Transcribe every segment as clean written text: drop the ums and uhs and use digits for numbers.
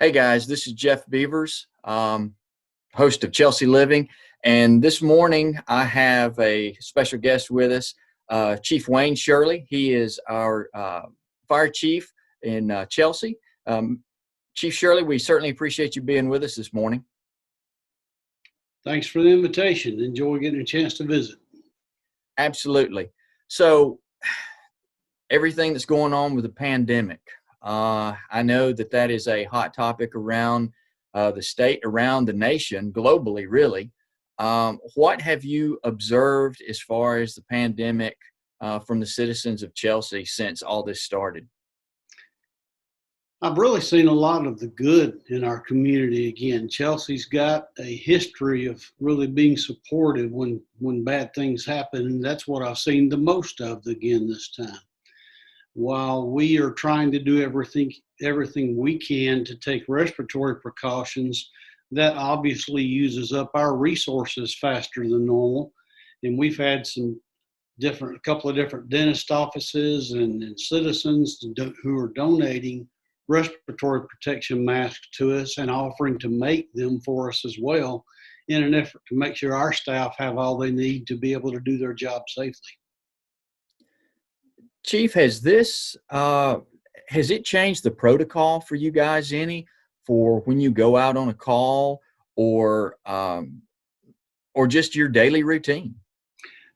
Hey guys, this is Jeff Beavers, host of Chelsea Living. And this morning I have a special guest with us, Chief Wayne Shirley. He is our fire chief in Chelsea. Chief Shirley, we certainly appreciate you being with us this morning. Thanks for the invitation. Enjoy getting a chance to visit. Absolutely. So everything that's going on with the pandemic, I know that is a hot topic around the state, around the nation, globally, really. What have you observed as far as the pandemic from the citizens of Chelsea since all this started? I've really seen a lot of the good in our community again. Chelsea's got a history of really being supportive when bad things happen, and that's what I've seen the most of again this time. While we are trying to do everything we can to take respiratory precautions, that obviously uses up our resources faster than normal. And we've had a couple of different dentist offices and citizens who are donating respiratory protection masks to us and offering to make them for us as well, in an effort to make sure our staff have all they need to be able to do their job safely. Chief, has it changed the protocol for you guys any for when you go out on a call or just your daily routine?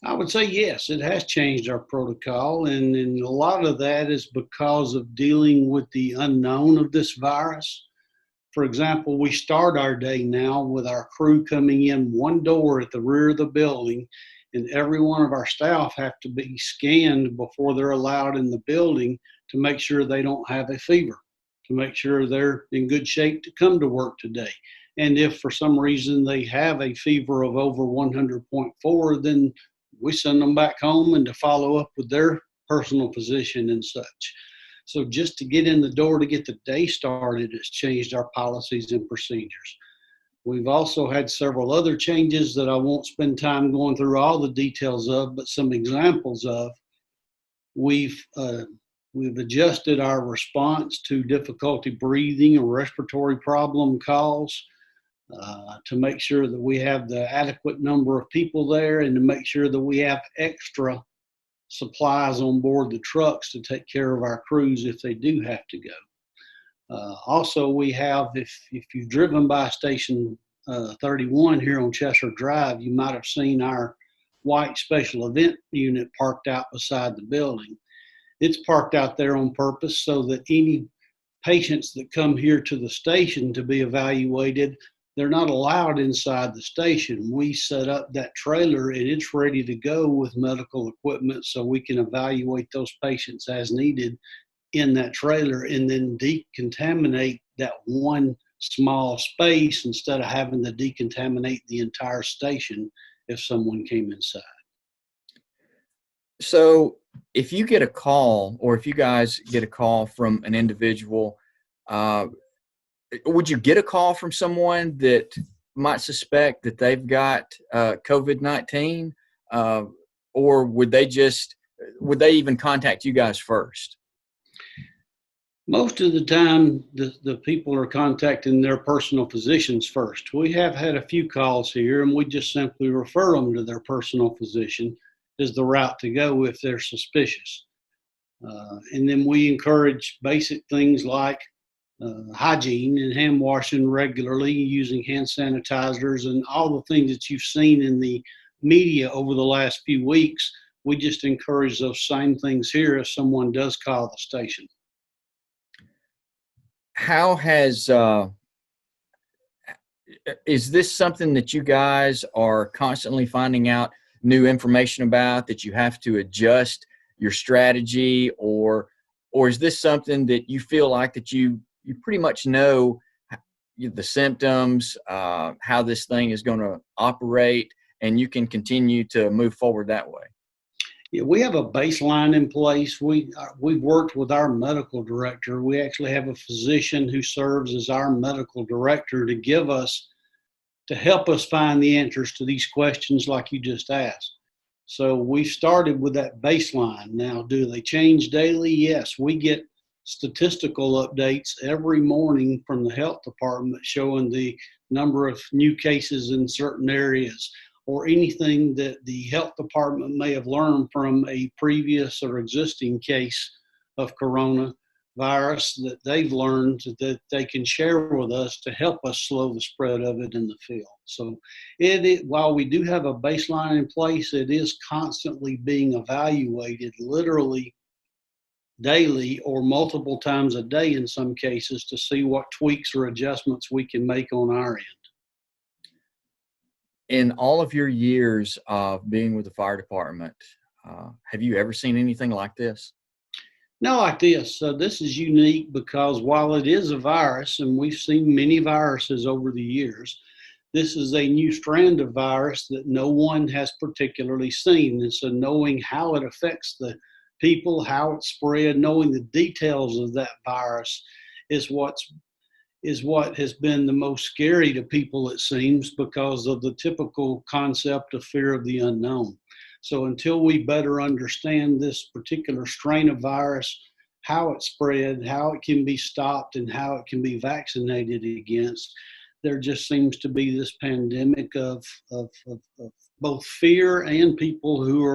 I would say yes, it has changed our protocol, and a lot of that is because of dealing with the unknown of this virus. For example, we start our day now with our crew coming in one door at the rear of the building, and every one of our staff have to be scanned before they're allowed in the building to make sure they don't have a fever, to make sure they're in good shape to come to work today. And if for some reason they have a fever of over 100.4, then we send them back home and to follow up with their personal physician and such. So just to get in the door to get the day started has changed our policies and procedures. We've also had several other changes that I won't spend time going through all the details of, but some examples of. We've adjusted our response to difficulty breathing or respiratory problem calls to make sure that we have the adequate number of people there and to make sure that we have extra supplies on board the trucks to take care of our crews if they do have to go. Also, we have, if you've driven by Station 31 here on Chester Drive, you might have seen our white special event unit parked out beside the building. It's parked out there on purpose so that any patients that come here to the station to be evaluated, they're not allowed inside the station. We set up that trailer and it's ready to go with medical equipment so we can evaluate those patients as needed in that trailer and then decontaminate that one small space instead of having to decontaminate the entire station if someone came inside. So if you get a call, or if you guys get a call from an individual, would you get a call from someone that might suspect that they've got COVID-19, or would they even contact you guys first? Most of the time, the people are contacting their personal physicians first. We have had a few calls here, and we just simply refer them to their personal physician as the route to go if they're suspicious. And then we encourage basic things like hygiene and hand washing regularly, using hand sanitizers, and all the things that you've seen in the media over the last few weeks. We just encourage those same things here if someone does call the station. How is this something that you guys are constantly finding out new information about, that you have to adjust your strategy, or is this something that you feel like that you pretty much know the symptoms, how this thing is going to operate, and you can continue to move forward that way? Yeah, we have a baseline in place. We've worked with our medical director. We actually have a physician who serves as our medical director to help us find the answers to these questions like you just asked. So we started with that baseline. Now, do they change daily? Yes, we get statistical updates every morning from the health department showing the number of new cases in certain areas, or anything that the health department may have learned from a previous or existing case of coronavirus that they've learned that they can share with us to help us slow the spread of it in the field. So while we do have a baseline in place, it is constantly being evaluated literally daily or multiple times a day in some cases to see what tweaks or adjustments we can make on our end. In all of your years of being with the fire department, have you ever seen anything like this? Not like this. This is unique because while it is a virus, and we've seen many viruses over the years, this is a new strand of virus that no one has particularly seen. And so knowing how it affects the people, how it's spread, knowing the details of that virus is what has been the most scary to people, it seems, because of the typical concept of fear of the unknown. So until we better understand this particular strain of virus, how it spread, how it can be stopped, and how it can be vaccinated against, there just seems to be this pandemic of both fear and people who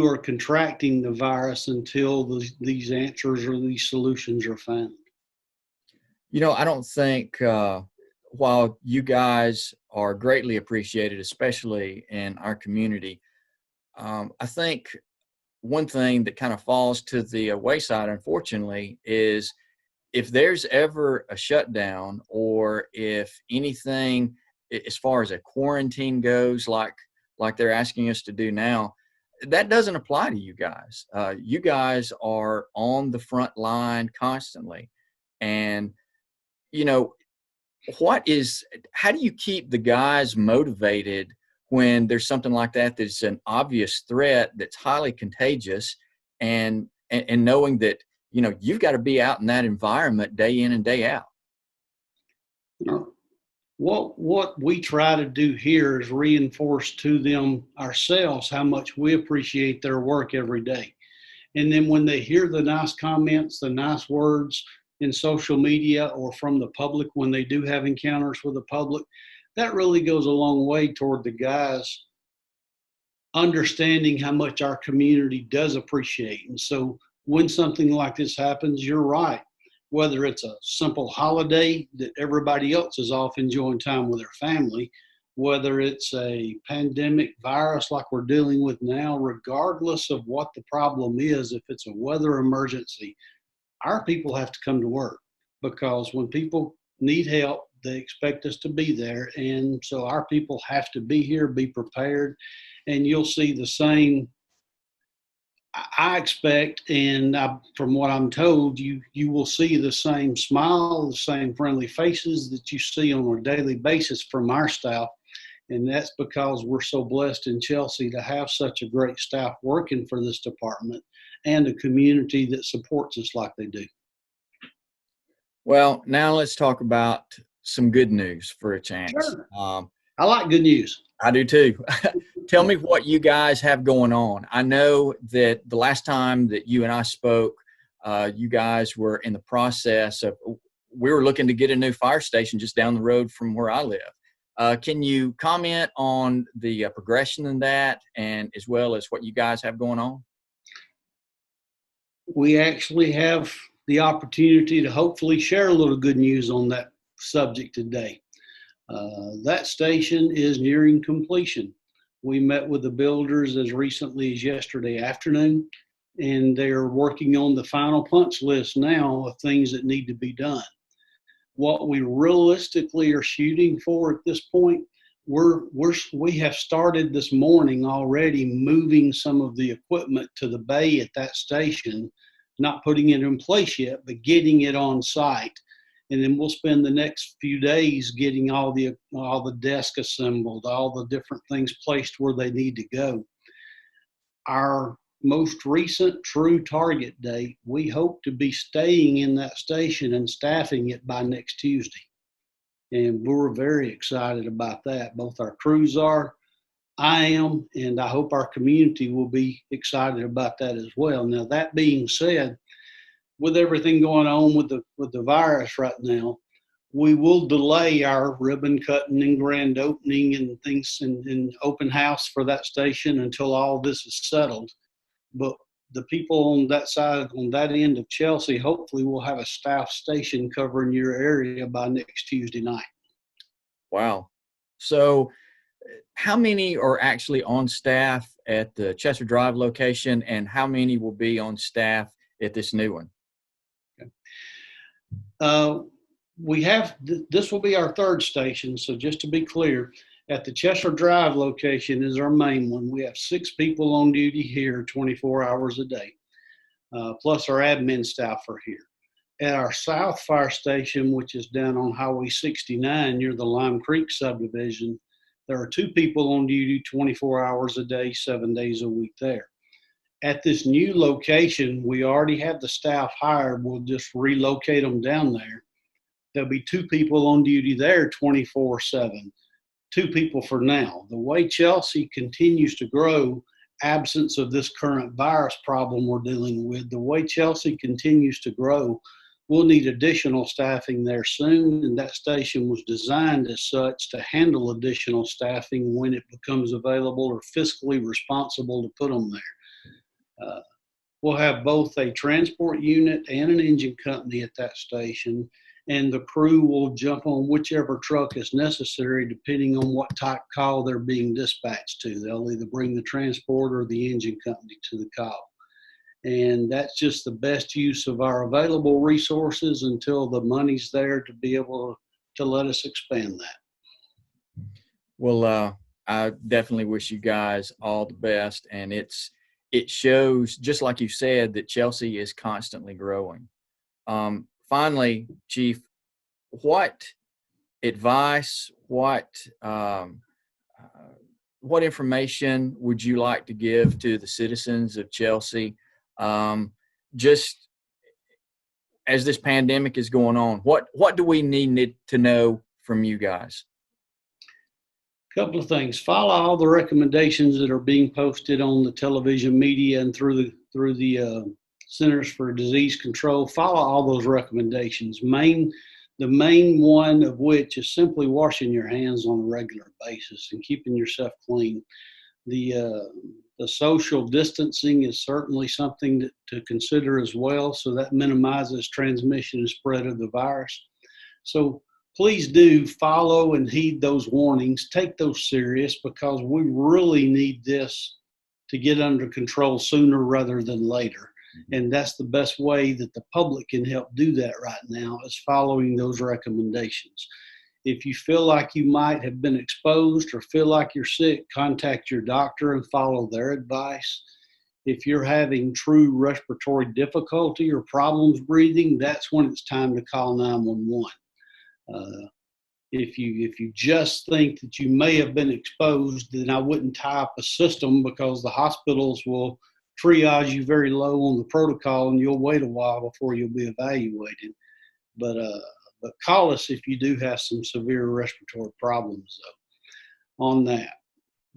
are contracting the virus until these answers or these solutions are found. You know, I don't think, while you guys are greatly appreciated, especially in our community, I think one thing that kind of falls to the wayside, unfortunately, is if there's ever a shutdown, or if anything as far as a quarantine goes, like they're asking us to do now, that doesn't apply to you guys. You guys are on the front line constantly. And, you know, how do you keep the guys motivated when there's something like that that's an obvious threat that's highly contagious, and knowing that, you know, you've got to be out in that environment day in and day out? What we try to do here is reinforce to them ourselves how much we appreciate their work every day. And then when they hear the nice comments, the nice words in social media or from the public when they do have encounters with the public, that really goes a long way toward the guys understanding how much our community does appreciate. And so when something like this happens, you're right. Whether it's a simple holiday that everybody else is off enjoying time with their family, whether it's a pandemic virus like we're dealing with now, regardless of what the problem is, if it's a weather emergency, our people have to come to work, because when people need help, they expect us to be there. And so our people have to be here, be prepared, and you'll see the same. I expect, and from what I'm told, you will see the same smile, the same friendly faces that you see on a daily basis from our staff. And that's because we're so blessed in Chelsea to have such a great staff working for this department and a community that supports us like they do. Well, now let's talk about some good news for a chance. Sure. I like good news. I do too. Tell me what you guys have going on. I know that the last time that you and I spoke, you guys were in the process of, we were looking to get a new fire station just down the road from where I live. Can you comment on the progression in that, and as well as what you guys have going on? We actually have the opportunity to hopefully share a little good news on that subject today. That station is nearing completion. We met with the builders as recently as yesterday afternoon, and they're working on the final punch list now of things that need to be done. What we realistically are shooting for at this point, we have started this morning already moving some of the equipment to the bay at that station, not putting it in place yet, but getting it on site. And then we'll spend the next few days getting all the desks assembled, all the different things placed where they need to go. Our most recent true target date, we hope to be staying in that station and staffing it by next Tuesday. And we're very excited about that. Both our crews are. I am, and I hope our community will be excited about that as well. Now, that being said, with everything going on with the virus right now, we will delay our ribbon cutting and grand opening and things and open house for that station until all this is settled. But the people on that side, on that end of Chelsea, hopefully will have a staff station covering your area by next Tuesday night. Wow. So how many are actually on staff at the Chester Drive location, and how many will be on staff at this new one? We have, this will be our third station. So just to be clear, at the Chester Drive location is our main one. We have 6 people on duty here 24 hours a day, plus our admin staff are here. At our South Fire Station, which is down on Highway 69 near the Lime Creek subdivision, there are 2 people on duty 24 hours a day, 7 days a week there. At this new location, we already have the staff hired. We'll just relocate them down there. There'll be 2 people on duty there 24/7. 2 people for now. The way Chelsea continues to grow, absence of this current virus problem we're dealing with, the way Chelsea continues to grow, we'll need additional staffing there soon, and that station was designed as such to handle additional staffing when it becomes available or fiscally responsible to put them there. We'll have both a transport unit and an engine company at that station, and the crew will jump on whichever truck is necessary depending on what type call they're being dispatched to. They'll either bring the transport or the engine company to the call. And that's just the best use of our available resources until the money's there to be able to let us expand that. Well, I definitely wish you guys all the best, and it shows, just like you said, that Chelsea is constantly growing. Finally, Chief, what advice, what information would you like to give to the citizens of Chelsea, just as this pandemic is going on? What do we need to know from you guys? Couple of things. Follow all the recommendations that are being posted on the television media and through the Centers for Disease Control. Follow all those recommendations. The main one of which is simply washing your hands on a regular basis and keeping yourself clean. The social distancing is certainly something to consider as well, so that minimizes transmission and spread of the virus. So please do follow and heed those warnings. Take those serious, because we really need this to get under control sooner rather than later. And that's the best way that the public can help do that right now, is following those recommendations. If you feel like you might have been exposed or feel like you're sick, contact your doctor and follow their advice. If you're having true respiratory difficulty or problems breathing, that's when it's time to call 911. If you just think that you may have been exposed, then I wouldn't tie up a system, because the hospitals will triage you very low on the protocol and you'll wait a while before you'll be evaluated. But call us if you do have some severe respiratory problems, though, on that.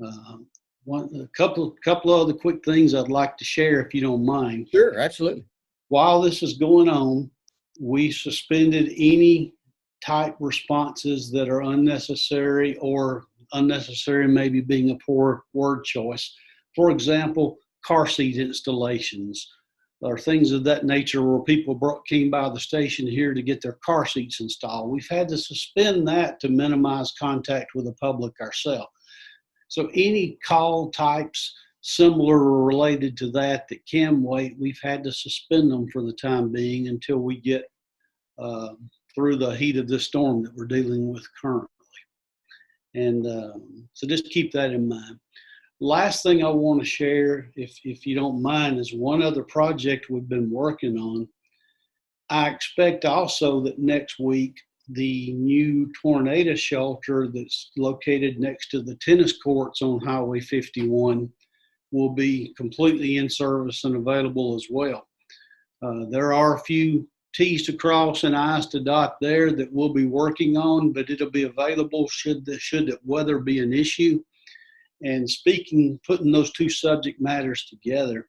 A couple of other quick things I'd like to share, if you don't mind. Sure, absolutely. While this is going on, we suspended any type responses that are unnecessary, or unnecessary maybe being a poor word choice. For example, car seat installations or things of that nature, where people came by the station here to get their car seats installed. We've had to suspend that to minimize contact with the public ourselves. So any call types similar or related to that can wait, we've had to suspend them for the time being until we get through the heat of this storm that we're dealing with currently. And so just keep that in mind. Last thing I want to share, if you don't mind, is one other project we've been working on. I expect also that next week, the new tornado shelter that's located next to the tennis courts on Highway 51 will be completely in service and available as well. There are a few T's to cross and I's to dot there that we'll be working on, but it'll be available should the weather be an issue. And putting those two subject matters together,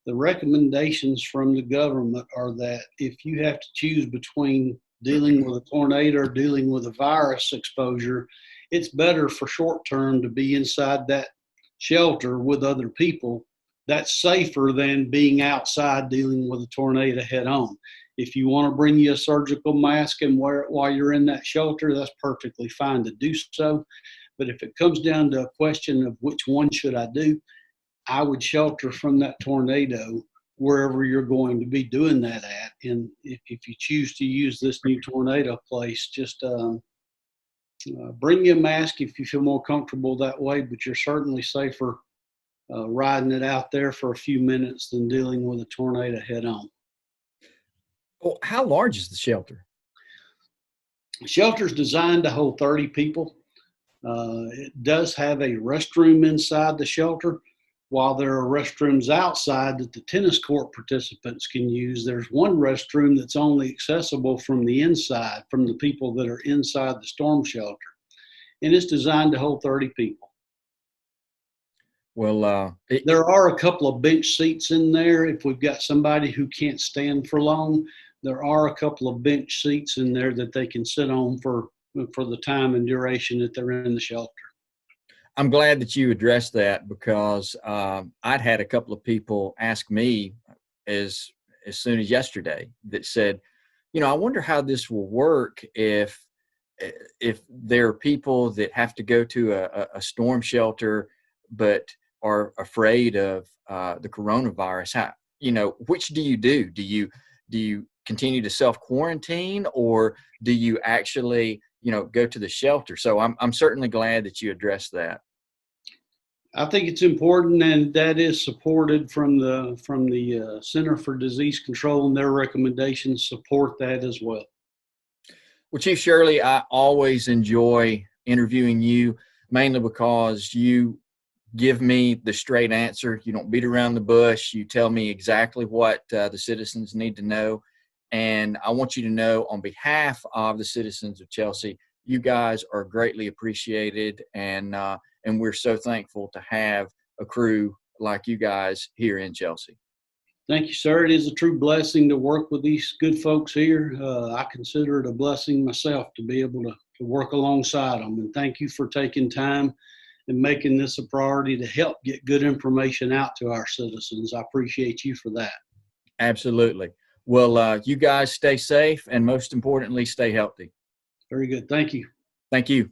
the recommendations from the government are that if you have to choose between dealing with a tornado or dealing with a virus exposure, it's better for short term to be inside that shelter with other people. That's safer than being outside dealing with a tornado head on. If you want to bring you a surgical mask and wear it while you're in that shelter, that's perfectly fine to do so. But if it comes down to a question of which one should I do, I would shelter from that tornado wherever you're going to be doing that at. And if you choose to use this new tornado place, just bring you a mask if you feel more comfortable that way, but you're certainly safer riding it out there for a few minutes than dealing with a tornado head on. Well, how large is the shelter? The shelter's designed to hold 30 people. It does have a restroom inside the shelter. While there are restrooms outside that the tennis court participants can use, there's one restroom that's only accessible from the inside, from the people that are inside the storm shelter. And it's designed to hold 30 people. Well, there are a couple of bench seats in there. If we've got somebody who can't stand for long, there are a couple of bench seats in there that they can sit on for the time and duration that they're in the shelter. I'm glad that you addressed that, because I'd had a couple of people ask me as soon as yesterday that said, I wonder how this will work if there are people that have to go to a storm shelter but are afraid of the coronavirus. How, which do you do? Do you continue to self-quarantine, or do you actually, go to the shelter? So I'm certainly glad that you addressed that. I think it's important, and that is supported from the Center for Disease Control, and their recommendations support that as well. Well, Chief Shirley, I always enjoy interviewing you, mainly because you give me the straight answer. You don't beat around the bush. You tell me exactly what the citizens need to know. And I want you to know, on behalf of the citizens of Chelsea, you guys are greatly appreciated, and we're so thankful to have a crew like you guys here in Chelsea. Thank you, sir. It is a true blessing to work with these good folks here. I consider it a blessing myself to be able to work alongside them. And thank you for taking time and making this a priority to help get good information out to our citizens. I appreciate you for that. Absolutely. Well, you guys stay safe, and most importantly, stay healthy. Very good. Thank you. Thank you.